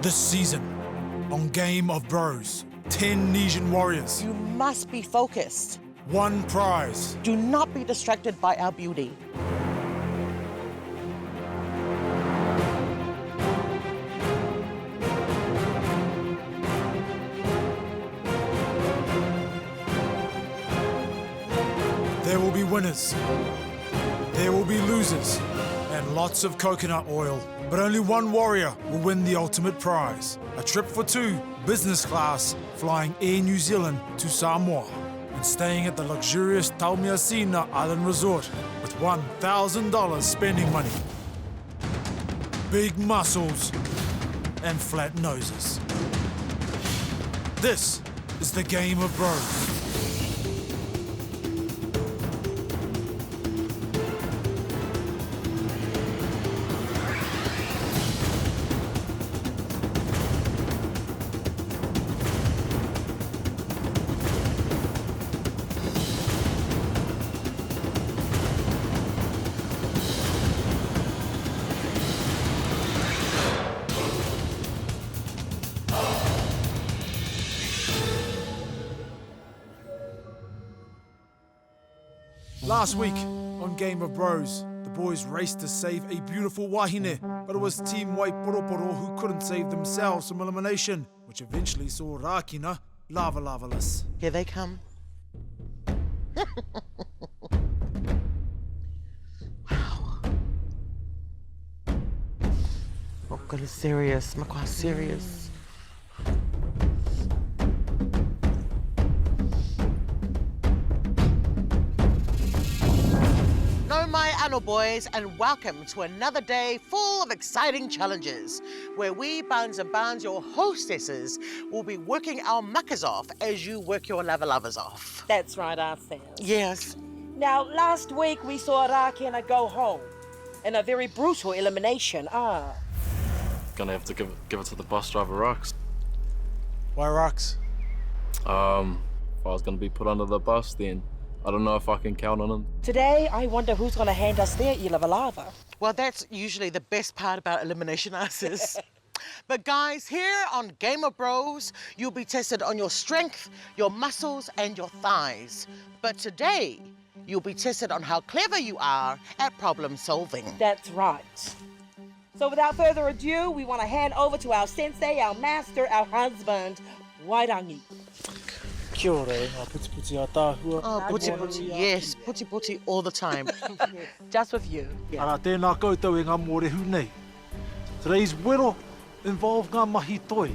This season, on Game of Bros, 10 Nesian warriors, You must be focused. one prize. Do not be distracted by our beauty. There will be winners, there will be losers, and lots of coconut oil. But only one warrior will win the ultimate prize. A trip for two, business class, flying Air New Zealand to Samoa and staying at the luxurious Taumiasina Island Resort with $1,000 spending money. Big muscles and flat noses. This is the Game of Bros. Last week on Game of Bros, the boys raced to save a beautiful wahine, but it was Team Waiporoporo who couldn't save themselves from elimination, which eventually saw Rakina lava-lavaless. Here they come. Wow. Oh, goodness, serious. Makwa, serious. No, my Ano boys, and welcome to another day full of exciting challenges, where we, Bounds and Bounds, your hostesses, will be working our muckers off as you work your lava-lavas off. That's right, ourselves. Yes. Now, last week we saw Rakena go home in a very brutal elimination. Gonna have to give it to the bus driver, Rocks. Why Rocks? If I was gonna be put under the bus, then I don't know if I can count on him. Today, I wonder who's going to hand us their lava. Well, that's usually the best part about elimination asses. But guys, here on Game of Bros, you'll be tested on your strength, your muscles, and your thighs. But today, you'll be tested on how clever you are at problem solving. That's right. So without further ado, we want to hand over to our sensei, our master, our husband, Wairangi. Kia ora, ngā puti puti a tāhua. Oh, puti puti, yes, puti puti all the time. Just with you. Ara tēnā koutou e ngā mōrehu nei. Today's wero involve ngā mahi toi,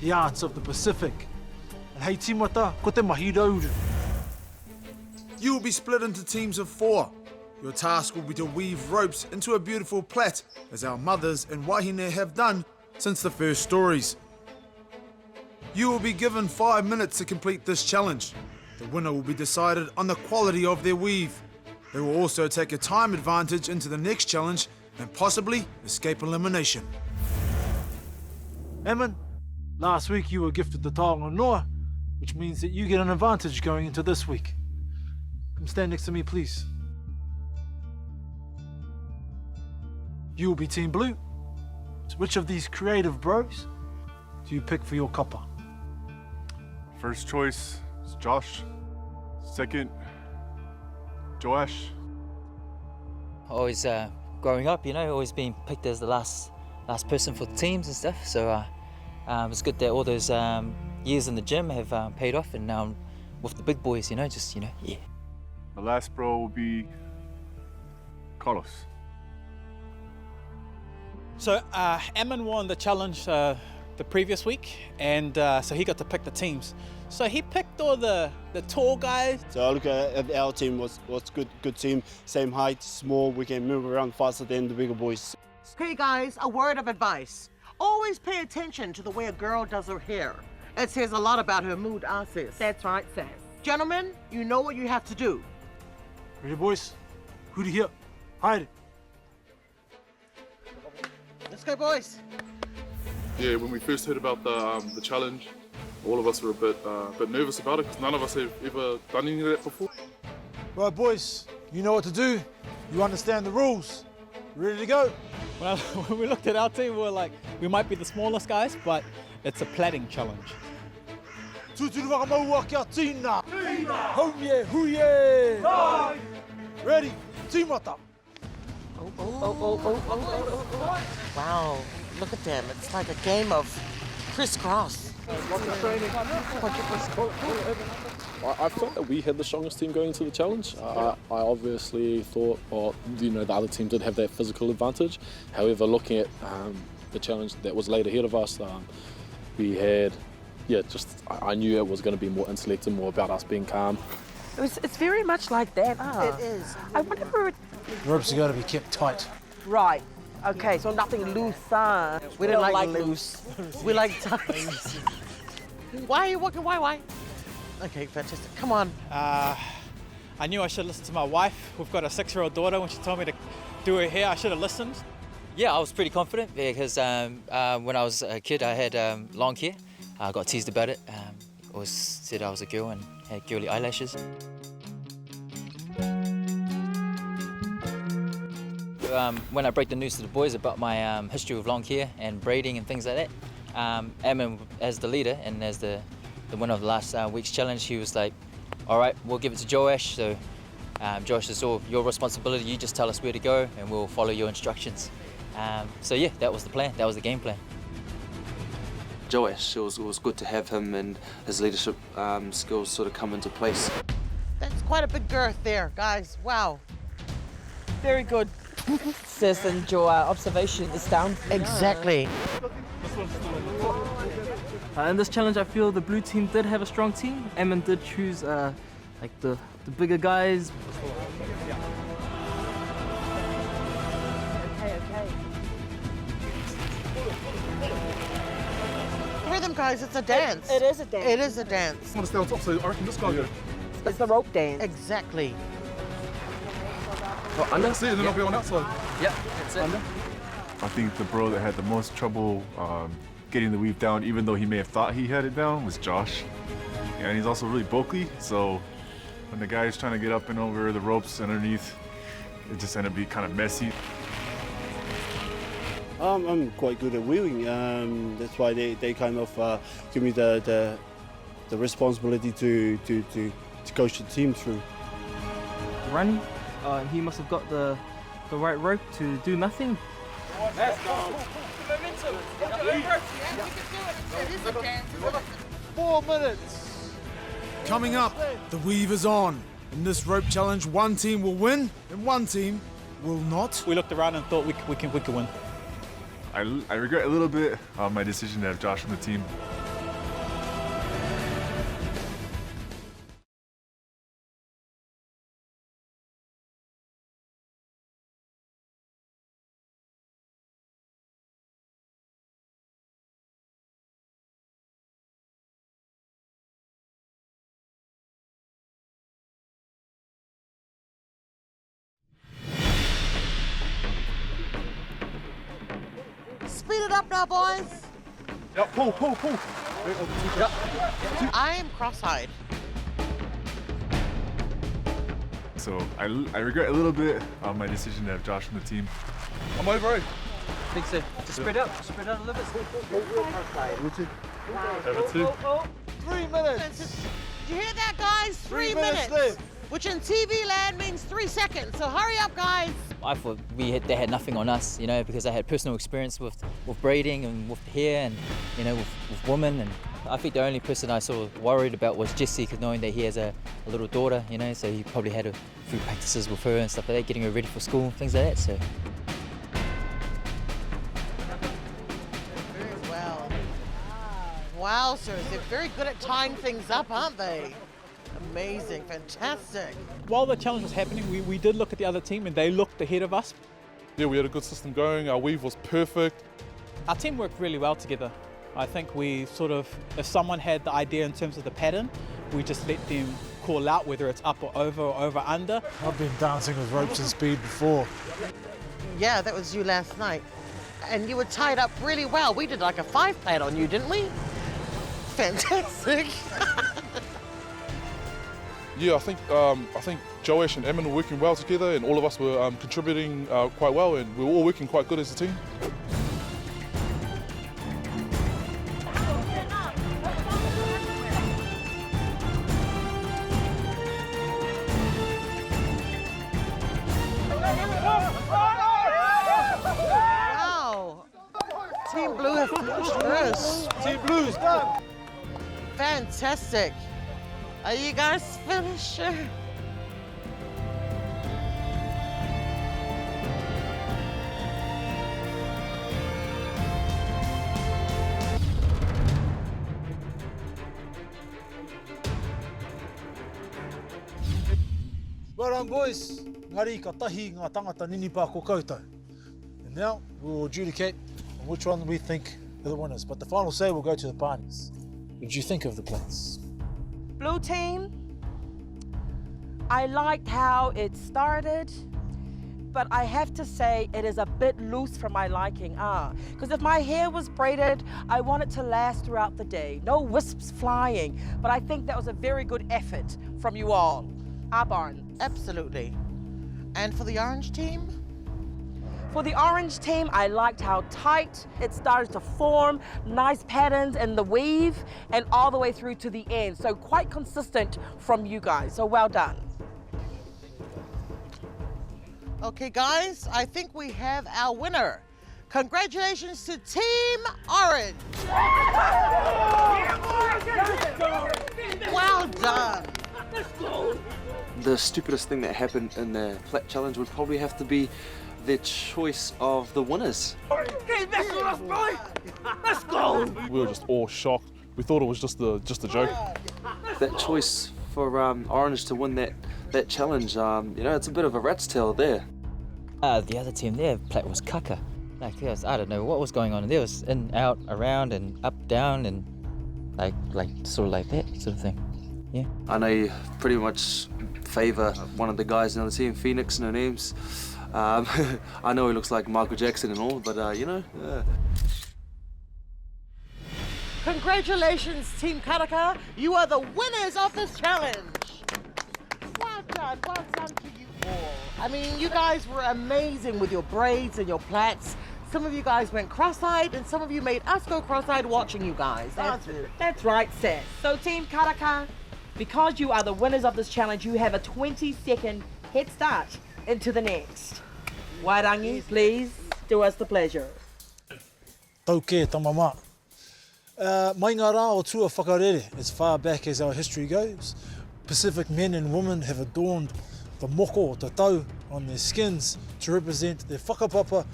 the arts of the Pacific. And hei timata, ko te mahi rauru. You will be split into teams of 4. Your task will be to weave ropes into a beautiful plait, as our mothers and wahine have done since the first stories. You will be given 5 minutes to complete this challenge. The winner will be decided on the quality of their weave. They will also take a time advantage into the next challenge and possibly escape elimination. Emin, last week you were gifted the taonga noa, which means that you get an advantage going into this week. Come stand next to me, please. You will be Team Blue. So which of these creative bros do you pick for your copper? First choice is Josh. Second, Joash. Always growing up, always being picked as the last person for the teams and stuff. So it's good that all those years in the gym have paid off, and now with the big boys, yeah. The last bro will be Carlos. So Ammon won the challenge the previous week, and so he got to pick the teams. So he picked all the tall guys. So I look at our team was good team, same height, small, we can move around faster than the bigger boys. Okay, guys, a word of advice. Always pay attention to the way a girl does her hair. It says a lot about her mood, sis. That's right, sis. Gentlemen, you know what you have to do. Ready, boys? Huri here. Haere. Let's go, boys. Yeah, when we first heard about the challenge, all of us were a bit nervous about it because none of us have ever done any of that before. Right, boys, you know what to do. You understand the rules. Ready to go? When we looked at our team, we were like, we might be the smallest guys, but it's a plaiting challenge. Tūturu whakamaua kia tīna! Tīna! Hauye, huye! Ready, tīmata! Wow, look at them. It's like a game of crisscross. I felt that we had the strongest team going into the challenge. I obviously thought, the other team did have that physical advantage. However, looking at the challenge that was laid ahead of us, we had, I knew it was going to be more intellect and more about us being calm. It's very much like that. It is. I wonder if The ropes are going to be kept tight. Right. Okay, so nothing loose, huh? We don't like loose. We like tight. Why are you walking? Why? Okay, fantastic. Come on. I knew I should listen to my wife. We've got a 6-year-old daughter. When she told me to do her hair, I should have listened. Yeah, I was pretty confident because when I was a kid, I had long hair. I got teased about it. Always said I was a girl and had girly eyelashes. When I break the news to the boys about my history with long hair and braiding and things like that, Ammon, as the leader and as the winner of the last week's challenge, he was like, all right, we'll give it to Joash. So Joash, it's all your responsibility. You just tell us where to go and we'll follow your instructions. So yeah, that was the plan. That was the game plan. Joash, it was good to have him and his leadership skills sort of come into place. That's quite a big girth there, guys. Wow. Very good. Sis, and your observation is down. Exactly. In this challenge, I feel the blue team did have a strong team. Ammon did choose like the bigger guys. Okay. Rhythm, guys, it's a dance. It is a dance. It is a dance. I want to stay on top, so I reckon this guy go. It's the rope dance. Exactly. Oh, under? See, and then I'll be on that side. Yep, that's it. Under? I think the bro that had the most trouble getting the weave down, even though he may have thought he had it down, was Josh. Yeah, and he's also really bulky, so when the guy's trying to get up and over the ropes underneath, it just ended up being kind of messy. I'm quite good at weaving. That's why they kind of give me the responsibility to coach the team through. Running, he must have got the right rope to do nothing. Let's go. 4 minutes. Coming up, the weave is on. In this rope challenge, one team will win and one team will not. We looked around and thought we can win. I regret a little bit my decision to have Josh on the team. Speed it up now, boys. Yeah, pull. Yep. I am cross-eyed. So I regret a little bit my decision to have Josh on the team. I'm over, eh? I think so. Just spread out a little bit. Over 2. 3 minutes. Did you hear that, guys? 3 minutes minutes. left. Which in TV land means 3 seconds. So hurry up, guys. I thought they had nothing on us, because I had personal experience with braiding and with hair and, with women. And I think the only person I sort of worried about was Jesse, because knowing that he has a little daughter, so he probably had a few practices with her and stuff like that, getting her ready for school, things like that. So. Very well. Wow, sirs, they're very good at tying things up, aren't they? Amazing, fantastic. While the challenge was happening, we did look at the other team and they looked ahead of us. Yeah, we had a good system going. Our weave was perfect. Our team worked really well together. I think we sort of, if someone had the idea in terms of the pattern, we just let them call out whether it's up or over under. I've been dancing with ropes and speed before. Yeah, that was you last night. And you were tied up really well. We did like a 5-plate on you, didn't we? Fantastic. Yeah, I think Joash and Emin were working well together, and all of us were contributing quite well, and we were all working quite good as a team. Wow! Team Blue have finished first. Team Blues done. Fantastic. Are you guys finished? Well done, boys. Ngari ka tahi ngā tangata ninipa ko koutou. And now we will adjudicate on which one we think are the winners. But the final say will go to the parties. What did you think of the plans? Blue team, I liked how it started, but I have to say it is a bit loose for my liking. Because if my hair was braided, I want it to last throughout the day. No wisps flying. But I think that was a very good effort from you all. Barn. Absolutely. And for the orange team? For the orange team, I liked how tight it started to form, nice patterns in the weave, and all the way through to the end. So quite consistent from you guys, so well done. Okay, guys, I think we have our winner. Congratulations to Team Orange. Well done. The stupidest thing that happened in the Plat Challenge would probably have to be their choice of the winners. Let's go! We were just all shocked. We thought it was just a joke. That choice for Orange to win that challenge, you know, it's a bit of a rat's tail there. The other team there, Plat was kaka. Like, there was, I don't know what was going on. There was in, out, around, and up, down, and like sort of like that sort of thing. Yeah. I know you pretty much favour one of the guys on the team, Phoenix, no names. I know he looks like Michael Jackson and all, but you know. Congratulations, Team Karaka. You are the winners of this challenge. Well done to you all. I mean, you guys were amazing with your braids and your plaits. Some of you guys went cross-eyed, and some of you made us go cross-eyed watching you guys. That's right, Seth. So Team Karaka, because you are the winners of this challenge, you have a 20-second head start into the next. Wairangi, please do us the pleasure. Tau ke, tamama. Mai ngā rā o tua whakarere, as far back as our history goes, Pacific men and women have adorned the moko o te tau on their skins to represent their whakapapa,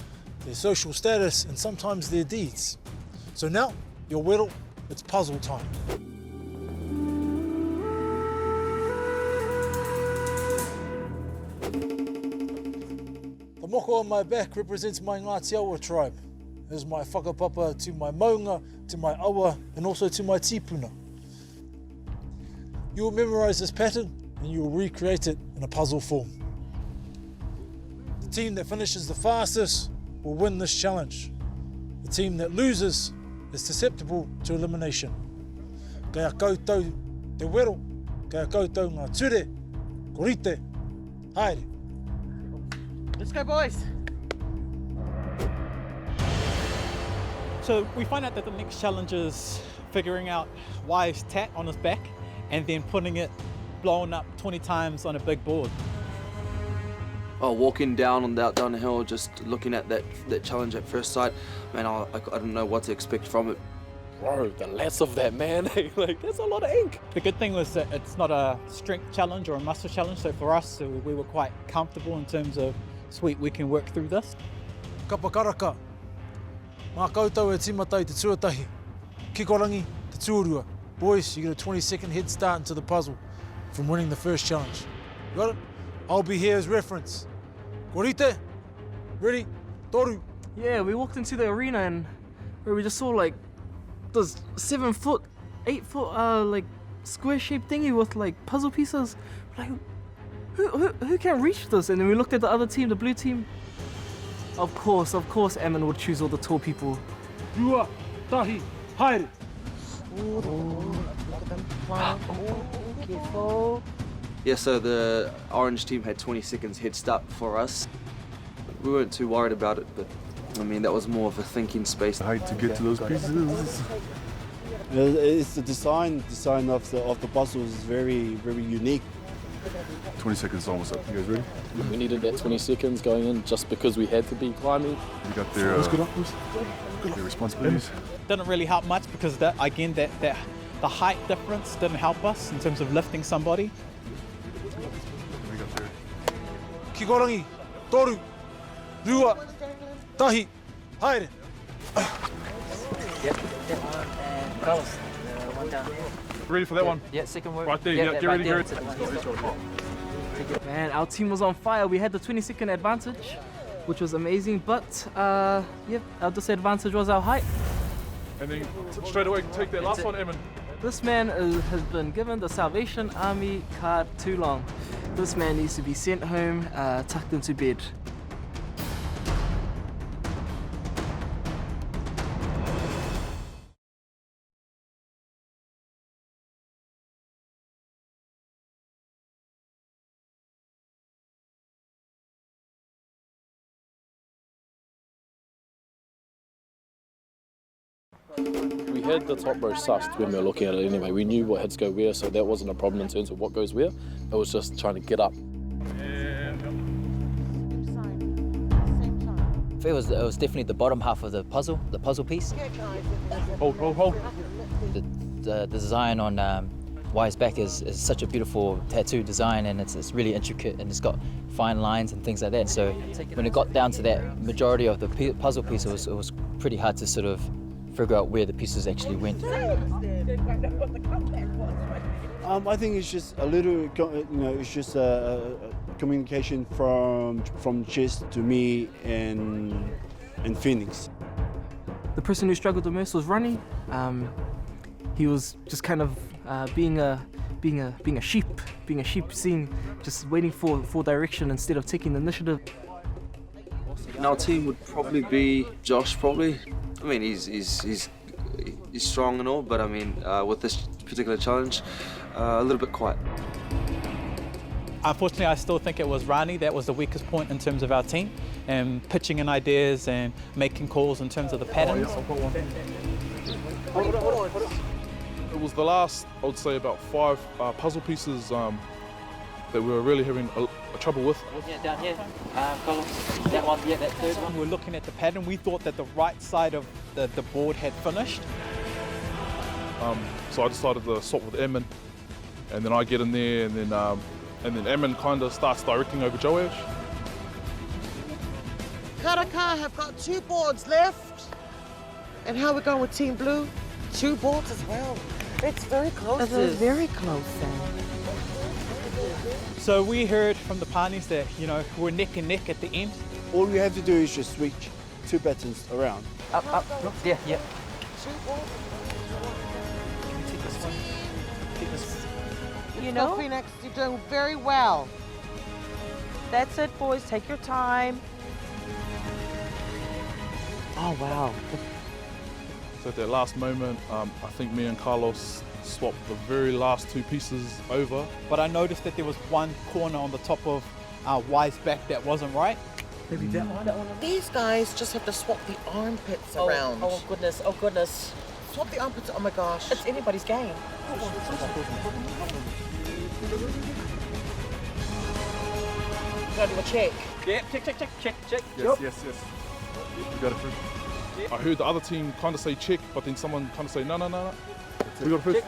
their social status, and sometimes their deeds. So now, your wero, it's puzzle time. The moko on my back represents my Aotearoa tribe. It is my whakapapa to my maunga, to my awa, and also to my tipuna. You will memorise this pattern and you will recreate it in a puzzle form. The team that finishes the fastest will win this challenge. The team that loses is susceptible to elimination. Kaya koutou te wero, kaya koutou ngā ture, korite, haere. Let's go, boys. So we find out that the next challenge is figuring out Wai's tat on his back and then putting it blown up 20 times on a big board. Oh, walking down the hill, just looking at that challenge at first sight, man, I didn't know what to expect from it. Bro, the less of that, man. Like, that's a lot of ink. The good thing was that it's not a strength challenge or a muscle challenge, so for us, we were quite comfortable in terms of, sweet, we can work through this. Kapa karaka. Mā koutou e timatai te tuatahi. Kikorangi, te tuurua. Boys, you get a 20-second head start into the puzzle from winning the first challenge. You got it? I'll be here as reference. Korite, ready, toru. Yeah, we walked into the arena and where we just saw like this 7 foot, 8 foot like square shaped thingy with like puzzle pieces. Like, who can reach this? And then we looked at the other team, the blue team. Of course, Emin would choose all the tall people. Rua, tahi, haere. Careful. Yeah, so the orange team had 20 seconds head start for us. We weren't too worried about it, but I mean, that was more of a thinking space. The height to get to those pieces. It's the design of the puzzle is very unique. 20 seconds is almost up. You guys ready? We needed that 20 seconds going in just because we had to be climbing. You got their responsibilities. Didn't really help much because that the height difference didn't help us in terms of lifting somebody. We got their Kikorangi, toru, rua, tahi, haere. Yep, that one, and Carlos, one down here. Ready for that one? Yeah, second work. Right there, yeah, yeah, get ready, there, get ready. second one. Man, our team was on fire. We had the 20-second advantage, which was amazing. But yep, our disadvantage was our height. And then straight away take that last one, Eamon. This man has been given the Salvation Army card too long. This man needs to be sent home, tucked into bed. We had the top row sussed when we were looking at it anyway. We knew what had to go where, so that wasn't a problem in terms of what goes where. It was just trying to get up. It was definitely the bottom half of the puzzle piece. Hold. The design on Y's back is such a beautiful tattoo design, and it's really intricate, and it's got fine lines and things like that. So when it got down to that majority of the puzzle piece, it was pretty hard to sort of figure out where the pieces actually went. I think it's just a little, it's just a communication from Chess to me and Phoenix. The person who struggled the most was Ronnie. He was just kind of being a sheep, just waiting for direction instead of taking the initiative. And our team would probably be Josh, probably. I mean, he's strong and all, but I mean, with this particular challenge, a little bit quiet. Unfortunately, I still think it was Rani that was the weakest point in terms of our team, and pitching in ideas and making calls in terms of the patterns. It was the last, I would say, about 5 puzzle pieces that we were really having a trouble with. Yeah, down here, Carlos. That one, yeah, that third one. We were looking at the pattern. We thought that the right side of the board had finished. So I decided to swap with Eamon, and then I get in there, and then Eamon kind of starts directing over Joash. Karaka have got 2 boards left. And how are we going with Team Blue? 2 boards as well. It's very close. It is very close, Sam. So we heard from the parties that, we're neck and neck at the end. All we have to do is just switch 2 patterns around. Up. Yeah. 2 boards. Can we take this one? Take this. Go, Phoenix, you're doing very well. That's it, boys. Take your time. Oh, wow. So at that last moment, I think me and Carlos swapped the very last 2 pieces over. But I noticed that there was one corner on the top of Y's back that wasn't right. Maybe that one. These guys just have to swap the armpits around. Oh, goodness. Swap the armpits, oh my gosh. It's anybody's game. Gotta do a check. Yeah, check. Yes. You got it first. I heard the other team kind of say check, but then someone kind of say no. We got it first.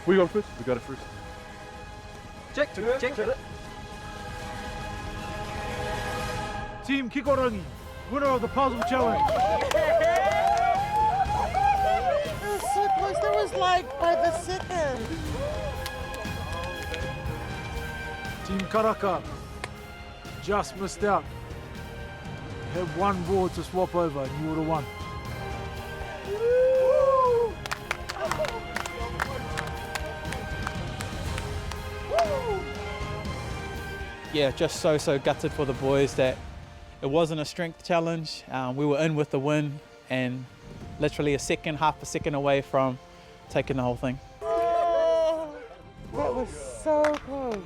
We got it first. We got it first. Check. Team Kikorangi, winner of the puzzle challenge. It was so close. That was like by the second. Team Karaka just missed out. You had 1 board to swap over and you would have won. Yeah, just so gutted for the boys that it wasn't a strength challenge. We were in with the win and literally half a second away from taking the whole thing. That was so close.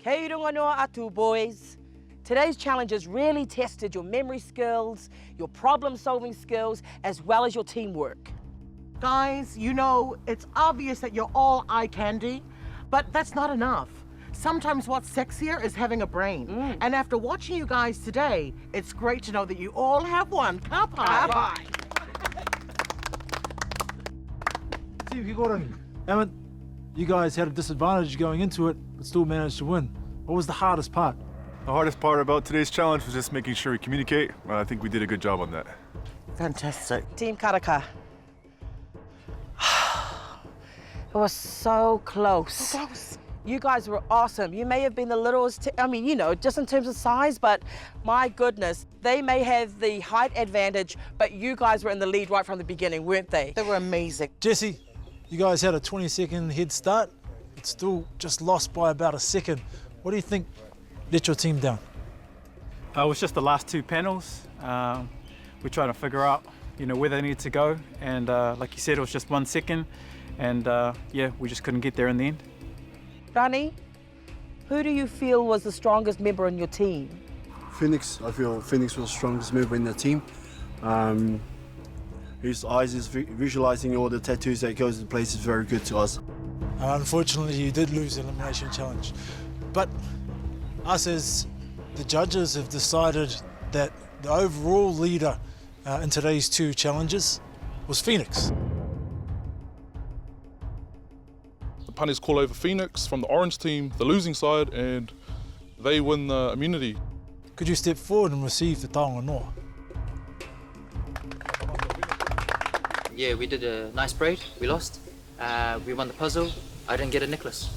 Kei runga noa atu, boys. Today's challenge has really tested your memory skills, your problem-solving skills, as well as your teamwork. Guys, you know, it's obvious that you're all eye candy, but that's not enough. Sometimes what's sexier is having a brain. And after watching you guys today, it's great to know that you all have one. Ka pai. Team Kikorangi. Emmett, you guys had a disadvantage going into it, but still managed to win. What was the hardest part? The hardest part about today's challenge was just making sure we communicate. I think we did a good job on that. Fantastic. Team Karaka. It was so close. So close. You guys were awesome. You may have been the littlest, I mean, you know, just in terms of size, but my goodness, they may have the height advantage, but you guys were in the lead right from the beginning, weren't they? They were amazing. Jesse, you guys had a 20-second head start, but still just lost by about a second. What do you think let your team down? It was just the last two panels. We're trying to figure out, you know, where they need to go. And like you said, it was just 1 second. And yeah, we just couldn't get there in the end. Rani, who do you feel was the strongest member in your team? Phoenix, I feel Phoenix was the strongest member in the team. His eyes is visualizing all the tattoos that goes in place is very good to us. Unfortunately, you did lose the Elimination Challenge. But us as the judges have decided that the overall leader in today's two challenges was Phoenix. The punters call over Phoenix from the orange team, the losing side, and they win the immunity. Could you step forward and receive the taonga noa? Yeah, we did a nice braid. We lost. We won the puzzle. I didn't get a necklace.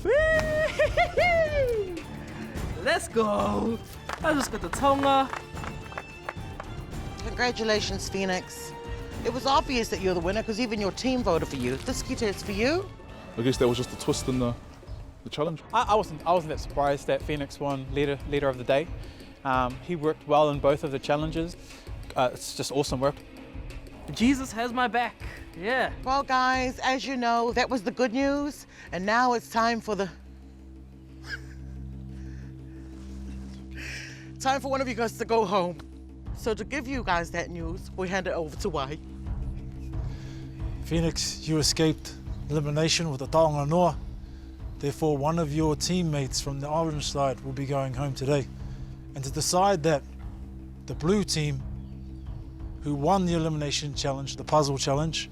Let's go. I just got the tonga. Congratulations, Phoenix. It was obvious that you're the winner because even your team voted for you. This kita is for you. I guess that was just a twist in the challenge. I wasn't that surprised that Phoenix won leader of the day. He worked well in both of the challenges. It's just awesome work. Jesus has my back. Yeah. Well, guys, as you know, that was the good news. And now it's time for the... time for one of you guys to go home. So to give you guys that news, we hand it over to Wai. Phoenix, you escaped elimination with the taonga noa. Therefore, one of your teammates from the orange side will be going home today. And to decide that, the blue team, who won the elimination challenge, the puzzle challenge,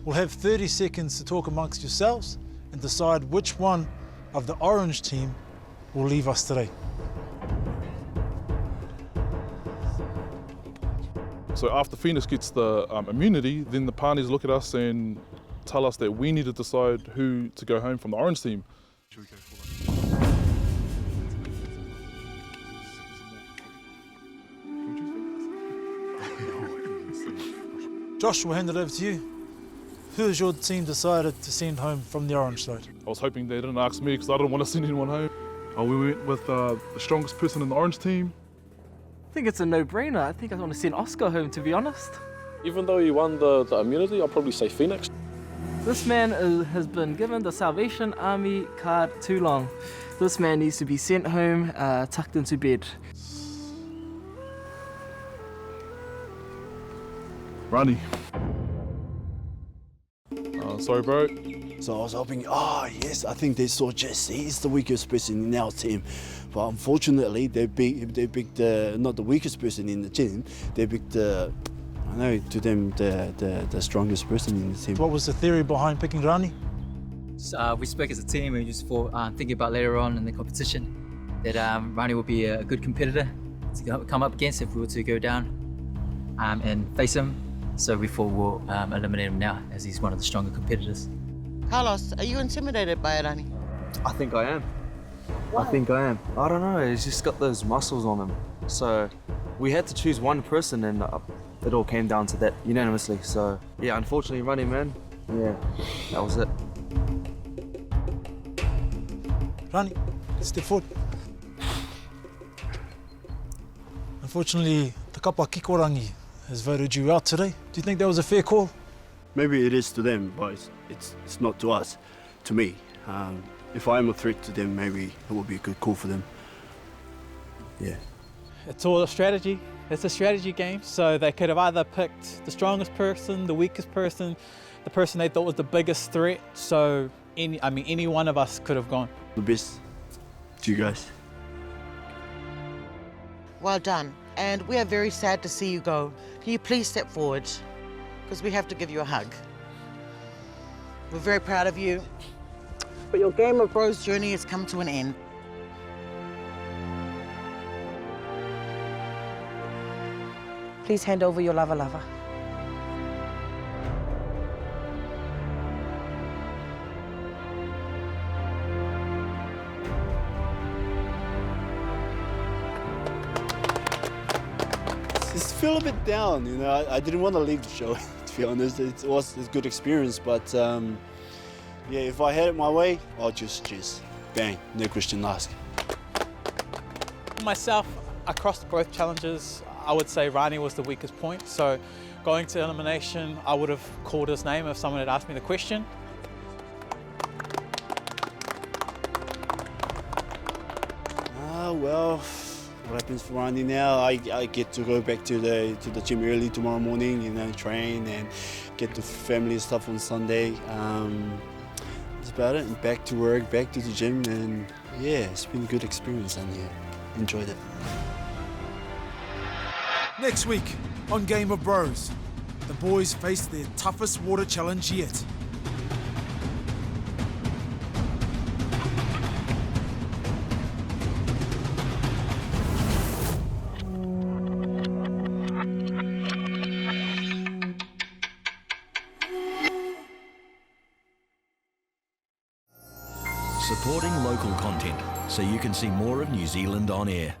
will have 30 seconds to talk amongst yourselves and decide which one of the orange team will leave us today. So after Phoenix gets the immunity, then the parties look at us and tell us that we need to decide who to go home from the orange team. Josh, we'll hand it over to you. Who has your team decided to send home from the orange side? I was hoping they didn't ask me because I didn't want to send anyone home. We went with the strongest person in the orange team. I think it's a no-brainer. I think I want to send Oscar home, to be honest. Even though he won the immunity, I'll probably say Phoenix. This man has been given the Salvation Army card too long. This man needs to be sent home, tucked into bed. Rani. Sorry, bro. So I was hoping, yes, I think they saw Jesse. He's the weakest person in our team. But unfortunately, they picked not the weakest person in the team. They picked, the strongest person in the team. What was the theory behind picking Rani? We spoke as a team and we just thought, thinking about later on in the competition, that Rani would be a good competitor to come up against if we were to go down and face him. So we thought we'll eliminate him now, as he's one of the stronger competitors. Carlos, are you intimidated by Rani? I think I am. I think I am. I don't know, he's just got those muscles on him. So we had to choose one person and it all came down to that unanimously. So yeah, unfortunately, Rani, man, yeah, that was it. Rani, step forward. Unfortunately, the kapa Kikorangi has voted you out today. Do you think that was a fair call? Maybe it is to them, but it's not to us, to me. If I'm a threat to them, maybe it will be a good call for them. Yeah. It's all a strategy. It's a strategy game, so they could have either picked the strongest person, the weakest person, the person they thought was the biggest threat. So any one of us could have gone. The best to you guys. Well done. And we are very sad to see you go. Can you please step forward? Because we have to give you a hug. We're very proud of you. But your Game of Bros journey has come to an end. Please hand over your lava. Just feel a bit down, you know. I didn't want to leave the show, to be honest. It was a good experience, but yeah, if I had it my way, I'll just bang, no question asked. Myself, across both challenges, I would say Rani was the weakest point. So going to elimination, I would have called his name if someone had asked me the question. Well, what happens for Rani now? I get to go back to the gym early tomorrow morning, you know, train and get the family stuff on Sunday. That's about it. And back to work, back to the gym, and yeah, it's been a good experience down here. Enjoyed it. Next week on Game of Bros, the boys face their toughest water challenge yet. Supporting local content so you can see more of New Zealand on air.